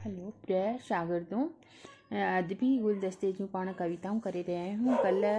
Hello प्रिय शागिर्दों, अॼु बि गुलदस्ते जूं पाण कविताऊं करे रहिया आहियूं। कल्ह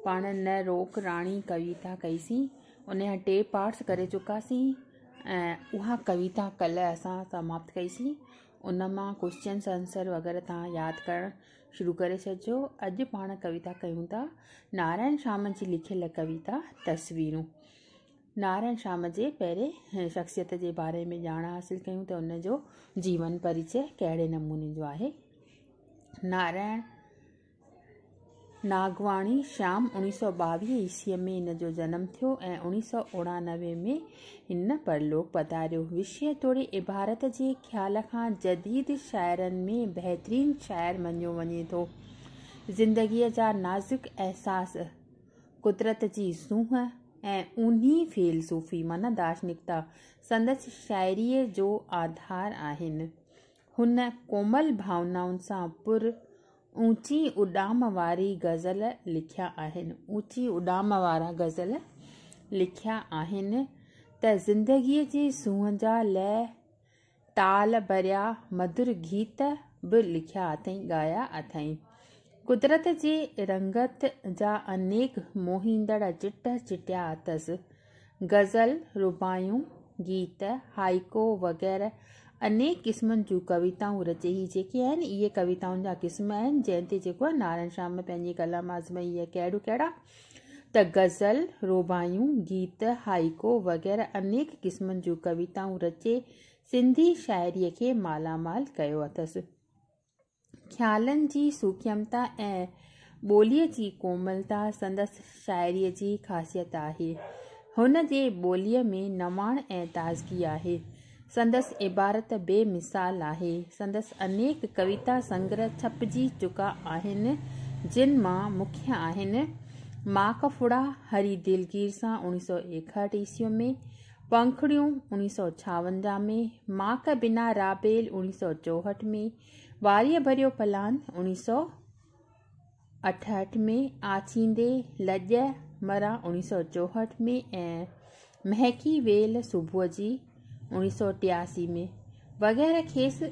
पाण न रोक राणी कविता कईसीं, उन जा 2 पार्ट्स करे चुकासीं ऐं उहा कविता कल्ह असां समाप्त कईसीं। उन मां क्वेश्चन्स आंसर वग़ैरह तव्हां यादि करणु शुरू करे छॾिजो। अॼु पाण कविता कयूं था नारायण श्याम जी लिखियल कविता तस्वीरूं। नारायण श्याम जे पहिरें शख्सियत जे बारे में ॼाण हासिल कयूं त उनजो जीवन परिचय कहिड़े नमूने जो आहे। नारायण नागवाणी श्याम 1922 ईस्वीअ में हिन जो जनमु थियो ऐं 1989 में हिन परलोक पधारियो। विषय तोड़े इबारत जे ख़्याल खां जदीद शाइरनि में बहितरीन शाइर मञियो वञे थो। ज़िंदगीअ जा नाज़ुक एहसास, कुदरत जी सूंह ऐं ऊन्ही फ़िलसूफ़ी माना दार्शनिकता संदसि शाइरीअ जो आधार आहिनि। हुन कोमल भावनाउनि सां पुर ऊची उॾाम वारी गज़ल लिखिया आहिनि। ऊची उॾाम वारा गज़ल लिखिया आहिनि त ज़िंदगीअ जी सूंह जा लय ताल भरिया मधुर गीत बि लिखिया अथई, ॻाया अथई। कुदरत जे रंगत जा अनेक मोहींदड़ चिट चिटिया अथसि। गज़ल, रुबायूं, गीत, हाइको वग़ैरह अनेक क़िस्मनि जूं कविताऊं रचे। ही जेके आहिनि इहे कविताउनि जा क़िस्म आहिनि जंहिं ते जेको आहे नारायण श्याम पंहिंजी कलम आज़माई आहे। कहिड़ा त गज़ल, रुबायूं, गीत, हाइको वग़ैरह अनेक क़िस्मनि जूं कविताऊं रचे सिंधी शाइरीअ खे मालामाल कयो अथसि। ख़्यालनि जी सूक्ष्मता ऐं ॿोलीअ जी कोमलता संदसि शाइरीअ जी ख़ासियत आहे। हुन जे ॿोलीअ में नवाण ऐं ताज़गी आहे। संदसि इबारत बेमिसाल आहे। संदसि अनेक कविता संग्रह छपजी चुका आहिनि, जिन मां मुख्य आहिनि माकफुड़ा हरी दिलगीर सां 1961 ईस्वीअ में, पंखड़ियूं 1956 में, माक बिना राबेल 1964 में, वारीअ भरियो पलान 1968 में, आछींदे लॼ मरा 1964 में ऐं महकी वेल सुबुह जी 1983 में वग़ैरह खेसि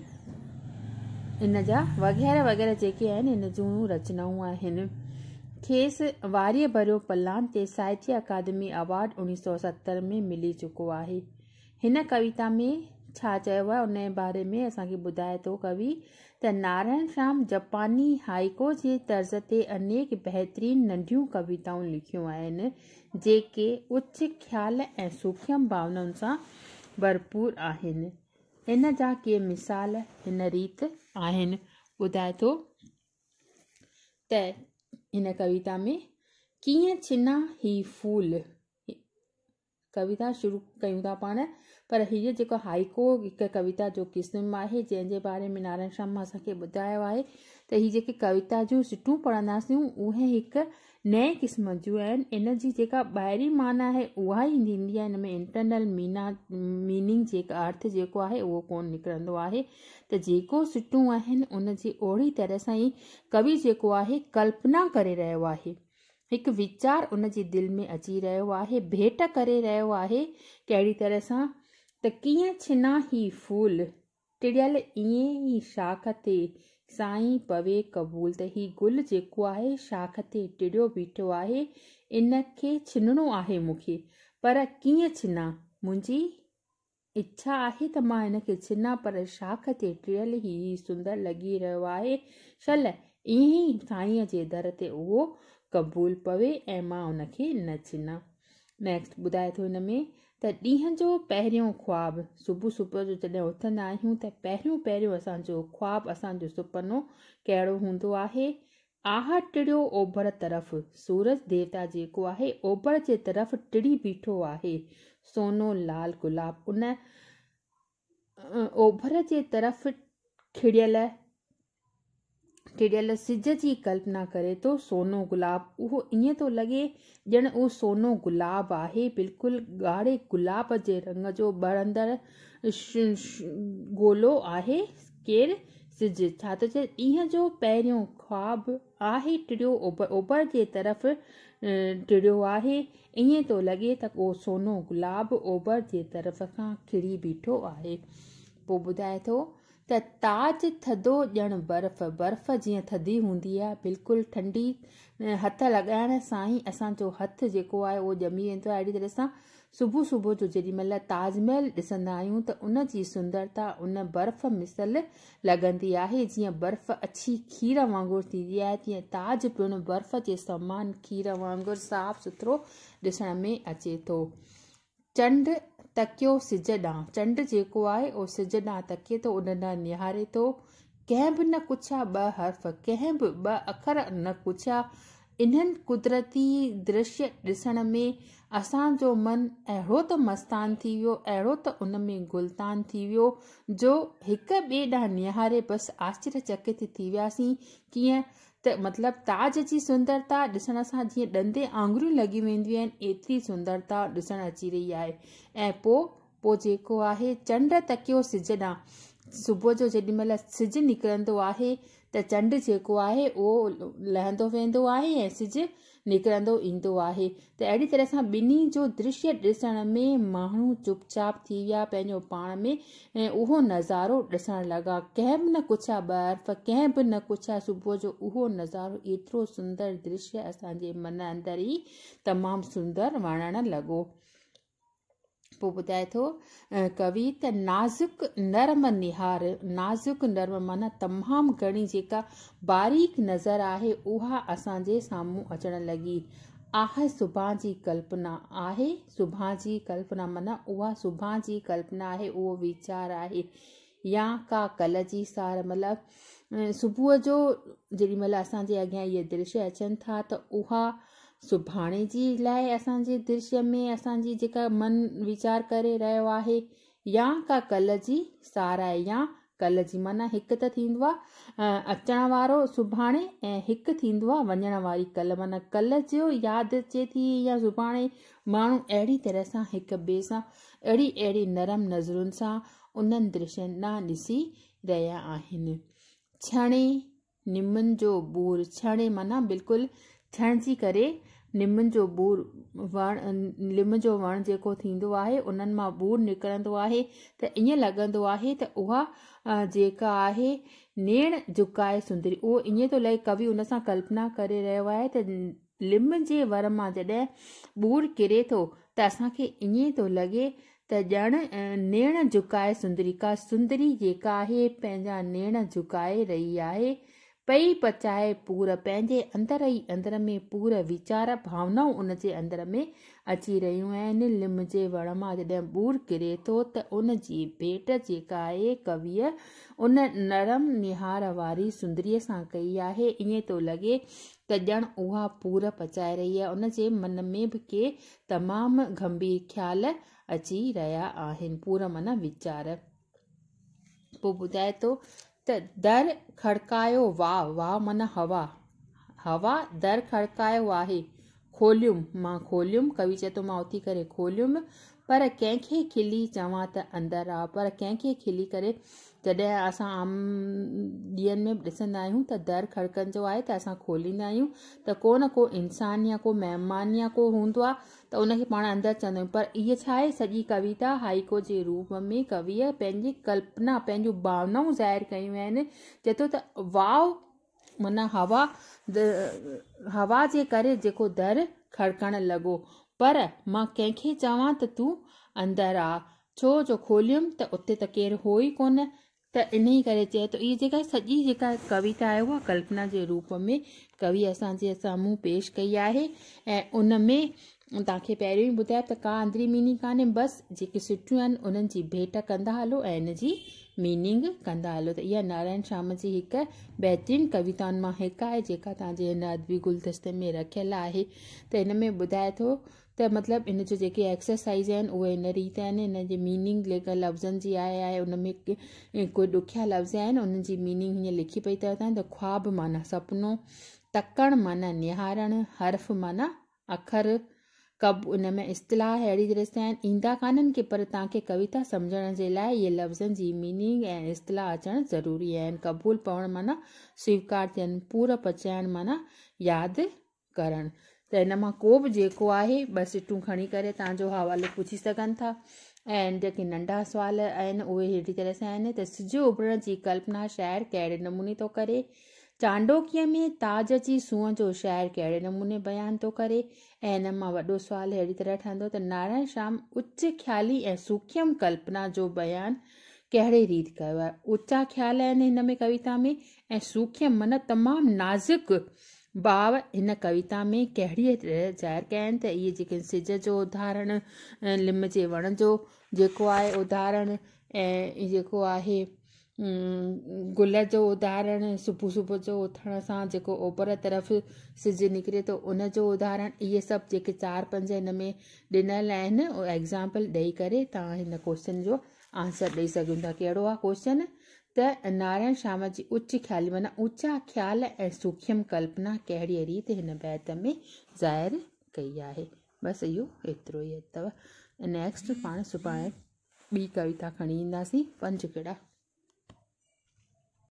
इन जा वग़ैरह जेके आहिनि इन जूं रचनाऊं आहिनि। खेसि वारीअ भरियो पलान ते साहित्य अकादमी अवार्ड 1970 में मिली चुको आहे। हिन कविता में छा चयो आहे उन जे बारे में असांखे ॿुधाए थो कवि त नारायण श्याम जापानी हाइको जे तर्ज़ ते अनेक बहितरीन नंढियूं कविताऊं लिखियूं आहिनि जेके उच्च ख़्याल ऐं सूक्ष्म भावनाउनि सां भरपूर आहिनि। इन जा के मिसाल हिन रीति आहिनि। ॿुधाए थो त हिन कविता में कीअं छिना ही फूल, कविता शुरू कयूं था पाण, पर हीअ जेको हाइको हिकु कविता जो क़िस्म आहे जंहिंजे बारे में नारायण श्याम असांखे ॿुधायो आहे त हीअ जेके कविता जूं सिटूं पढ़ंदासीं उहे हिकु नए क़िस्म जूं आहिनि। इन जी जेका ॿाहिरीं माना आहे उहा ई थींदी आहे, हिन में इंटरनल मीनिंग जेका अर्थ जेको आहे उहो कोन निकिरंदो आहे। त जेको सिटूं आहिनि उन जी ओड़ी तरह सां ई कवि जेको आहे कल्पना करे रहियो आहे, हिकु वीचार उन जे दिलि में अची रहियो आहे, भेट करे रहियो आहे। कहिड़ी तरह सां त कीअं छिना ही फूल टिड़ियल ईअं ई शाख ते साईं पवे क़बूल, त ही गुल जेको आहे शाख ते टिड़ियो बीठो आहे, इन खे छिनणो आहे मूंखे, पर कीअं छिना, मुंहिंजी इच्छा आहे त मां हिन खे छिना पर शाख ते टिड़ियल ई सुंदर लॻी रहियो आहे। शल ईअं ई साईंअ जे दर ते उहो क़बूल पवे ऐं मां उनखे न छिना। नेक्स्ट ॿुधाए थो हिन में त ॾींहं जो पहिरियों ख्वाबु, सुबुह जो जॾहिं उथंदा आहियूं त पहिरियों असांजो ख्वाबु, असांजो सुपनो कहिड़ो हूंदो आहे। आह टिड़ियो ओभर तरफ़, सूरज देवता जेको आहे ओभर जे तरफ़ टिड़ी बीठो आहे। सोनो लाल गुलाब, उन ओभर जे तरफ़ टिड़ियल सिज जी कल्पना करे थो। सोनो गुलाब, उहो ईअं थो लॻे ॼण उहो सोनो गुलाब आहे, बिल्कुलु ॻाढ़े गुलाब जे रंग जो बढ़ंदड़ गोलो आहे। केरु सिज, छा थो चए, ॾींहं जो पहिरियों ख्वाबु आहे टिड़ियो ओभर जे तरफ़ टिड़ियो आहे, ईअं थो लॻे त उहो सोनो गुलाब ओभर जे तरफ़ खां खिड़ी बीठो आहे। पोइ ॿुधाए थो त ताज थधो ॼण बर्फ़, बर्फ़ जीअं थधी हूंदी आहे बिल्कुलु ठंडी, हथ लॻाइण सां ई असांजो हथु जेको आहे उहो ॼमी वेंदो आहे। अहिड़ी तरह सां सुबुह सुबुह जो जेॾी महिल ताजमहल ॾिसंदा आहियूं त उन जी सुंदरता उन बर्फ़ मिसल लॻंदी आहे। जीअं बर्फ़ अछी खीर वांगुरु थींदी आहे, तीअं ताज पिणु बर्फ़ जे समान खीर वांगुरु साफ़ सुथरो ॾिसण में अचे थो। चंड तकियो सिज ॾांहुं, चंड जेको आहे उहो सिज ॾांहुं तके थो, उन ॾांहुं निहारे थो। कंहिं बि न पुछिया ॿ हर्फ़, कंहिं बि ॿ अखर न पुछिया। इन्हनि कुदरती दृश्य ॾिसण में असांजो मन अहिड़ो त मस्तान थी वियो, अहिड़ो त उन में गुलतान थी वियो जो हिक ॿिए ॾांहुं निहारे बसि आश्चर्यचकित थी वियासीं। कीअं त मतिलबु ताज जी सुंदरता ॾिसण सां जीअं ॾंदे आङुरियूं लॻी वेंदियूं आहिनि, एतिरी सुंदरता ॾिसण अची रही आहे। ऐं पोइ जेको आहे चंड तकियो सिज ॾांहुं, सुबुह जो जेॾी महिल सिजु निकिरंदो आहे त चंड जेको आहे उहो लहंदो वेंदो आहे ऐं सिजु निकिरंदो ईंदो आहे। त अहिड़ी तरह सां ॿिन्ही जो दृश्य ॾिसण में माण्हू चुपचाप थी विया पंहिंजो पाण में, ऐं उहो नज़ारो ॾिसण लॻा। कंहिं बि न पुछिया ॿ हर्फ़, कंहिं बि न पुछिया। सुबुह जो उहो नज़ारो एतिरो सुंदर दृश्य असांजे मन अंदर ई तमामु सुंदर वणण लॻो। पोइ ॿुधाए थो कवि त नाज़ुक नरम निहार, नाज़ुक नरम माना तमामु घणी जेका बारीक नज़र आहे उहा असांजे साम्हूं अचण लॻी। आहे सुभां जी कल्पना, आहे सुभां जी कल्पना माना उहा सुभां जी कल्पना आहे, उहो वीचार आहे। या का कल्ह जी सार, मतिलबु सुबुह जो जेॾी महिल असांजे अॻियां इहे दृश्य अचनि था त उहा सुभाणे जी लाइ असांजे दृश्य में असांजी जेका मन वीचार करे रहियो आहे, या का कल्ह जी सार आहे। या कल्ह जी माना हिकु त थींदो आहे अचण वारो सुभाणे, ऐं हिकु थींदो आहे वञण वारी कल्ह, माना कल्ह जो यादि अचे थी या सुभाणे माण्हू अहिड़ी तरह सां हिक ॿिए सां अहिड़ी नरम नज़रुनि सां उन्हनि दृश्यनि ॾांहुं ॾिसी रहिया आहिनि। छणे निमनि जो बूर, छणे माना बिल्कुलु छणिजी करे निमनि जो बूर, लिम जो वणु जेको थींदो आहे उन्हनि मां बूर निकिरंदो आहे त ईअं लॻंदो आहे त उहा जेका आहे नेण झुकाए सुंदरी, उहो ईअं थो लॻे, कवि उन सां कल्पना करे रहियो आहे त लिम जे वर मां जॾहिं बूर किरे थो त असांखे ईअं थो लॻे त ॼण नेण झुकाए सुंदरी, का सुंदरी जेका आहे पंहिंजा नेण झुकाए रही आहे, पई पचाए पूर, पंहिंजे अंदर ई अंदर में पूर वीचार भावनाऊं उन जे अंदर में अची रहियूं आहिनि। लिम जे वण मां जॾहिं बूर किरे थो त उन जी भेट जेका आहे कविअ उन नरम निहार वारी सुंदरीअ सां कई आहे। ईअं थो लॻे त ॼण उहा पूर पचाए रही आहे। उन जे मन में बि के तमामु गंभीर ख़्याल अची रहिया आहिनि, पूर माना वीचार। पोइ ॿुधाए थो त दर खड़कायो वाह, वाह माना हवा, हवा दर खड़कायो आहे, खोलियुमि मां खोलियुमि, कवि चए थो मां उथी करे खोलियुमि, पर कंहिंखे खिली चवां त अंदरि आ, पर कंहिंखे खिली करे जॾहिं असां आम ॾींहंनि में ॾिसंदा आहियूं त दर खड़कंदो आहे त असां खोलींदा आहियूं त को न को इंसान या को महिमान या को हूंदो आहे त उनखे पाण अंदरि चवंदा आहियूं। पर इहा छा आहे, सॼी कविता हाइको जे रूप में कविअ पंहिंजी कल्पना, पंहिंजूं भावनाऊं ज़ाहिर कयूं आहिनि। चए थो त वाव माना हवा, हवा जे करे जेको दर खड़कण लॻो, पर मां कंहिंखे चवां त तूं अंदरि आ, छो जो खोलियुमि त उते त केरु हो ई कोन, त इन ई करे चए थो। इहा जेका सॼी जेका कविता आहे उहा कल्पना जे रूप में कवि असांजे साम्हूं पेश कई आहे। ऐं उन में तव्हांखे पहिरियों ई ॿुधायो त का अंदरी मीनिंग कान्हे, बसि जेके सुठियूं आहिनि उन्हनि जी भेट कंदा हलो ऐं इन जी मीनिंग कंदा हलो। त इहा नारायण श्याम जी हिकु बहितरीनु कविताउनि मां हिकु आहे जेका तव्हांजे हिन अदबी गुलदस्ते में रखियलु आहे। त हिन में ॿुधाए थो त मतिलबु इन जो जेके एक्सरसाइज़ आहिनि उहे इन रीति आहिनि। इन जी मीनिंग जेका लफ़्ज़नि जी आहे उन में कोई ॾुखिया लफ़्ज़ आहिनि, उन्हनि जी मीनिंग हीअं लिखी पई अथव त ख्वाब माना सपनो, तकण माना निहारणु, हर्फ़ माना अखर, कब इन में इस्तिलाह अहिड़ी तरह सां आहिनि, ईंदा कान्हनि की पर तव्हांखे कविता सम्झण जे लाइ इहे लफ़्ज़नि जी मीनिंग ऐं इस्तिलाह अचणु ज़रूरी आहिनि। क़बूल पवणु माना स्वीकार थियनि, पूर पचाइणु माना यादि करणु। त हिन मां को बि जेको आहे ॿ सिटूं खणी करे तव्हांजो हवालो पुछी सघनि था। ऐं जेके नंढा सुवाल आहिनि उहे अहिड़ी तरह सां आहिनि त सिज उभरण जी कल्पना शाइर कहिड़े नमूने थो करे। चांडोकीअ में ताज जी सूंहं जो शाइर कहिड़े नमूने बयानु थो करे। ऐं हिन मां वॾो सुवालु अहिड़ी तरह ठहंदो त नारायण श्याम उच्च ख़्याली ऐं सूक्ष्म कल्पना जो बयानु कहिड़े रीति कयो आहे। ऊचा ख़्याल आहिनि हिन में कविता में, ऐं सूक्ष्म माना तमामु नाज़ुक भाव हिन कविता में कहिड़ीअ तरह ज़ाहिर कया आहिनि। त इहे जेके सिज जो उदाहरण, लिम जे वण जो जेको आहे उदाहरण, ऐं जेको आहे गुल जो उदाहरण, सुबुह सुबुह जो उथण सां जेको ओभर तरफ़ सिज निकिरे थो उन जो उदाहरण, इहे सभु जेके 4-5 हिन में ॾिनल आहिनि एग्ज़ाम्पल ॾेई करे तव्हां हिन क्वेश्चन जो आंसर ॾेई सघूं था। कहिड़ो आहे क्वेश्चन? त नारायण श्याम जी उच्च ख़्याली माना ऊचा ख़्याल ऐं सूक्ष्म कल्पना कहिड़ी रीति हिन बैत में ज़ाहिर कई आहे। बसि इहो एतिरो ई अथव। नेक्स्ट पाण सुभाणे ॿी कविता खणी ईंदासीं, पंज किड़ा।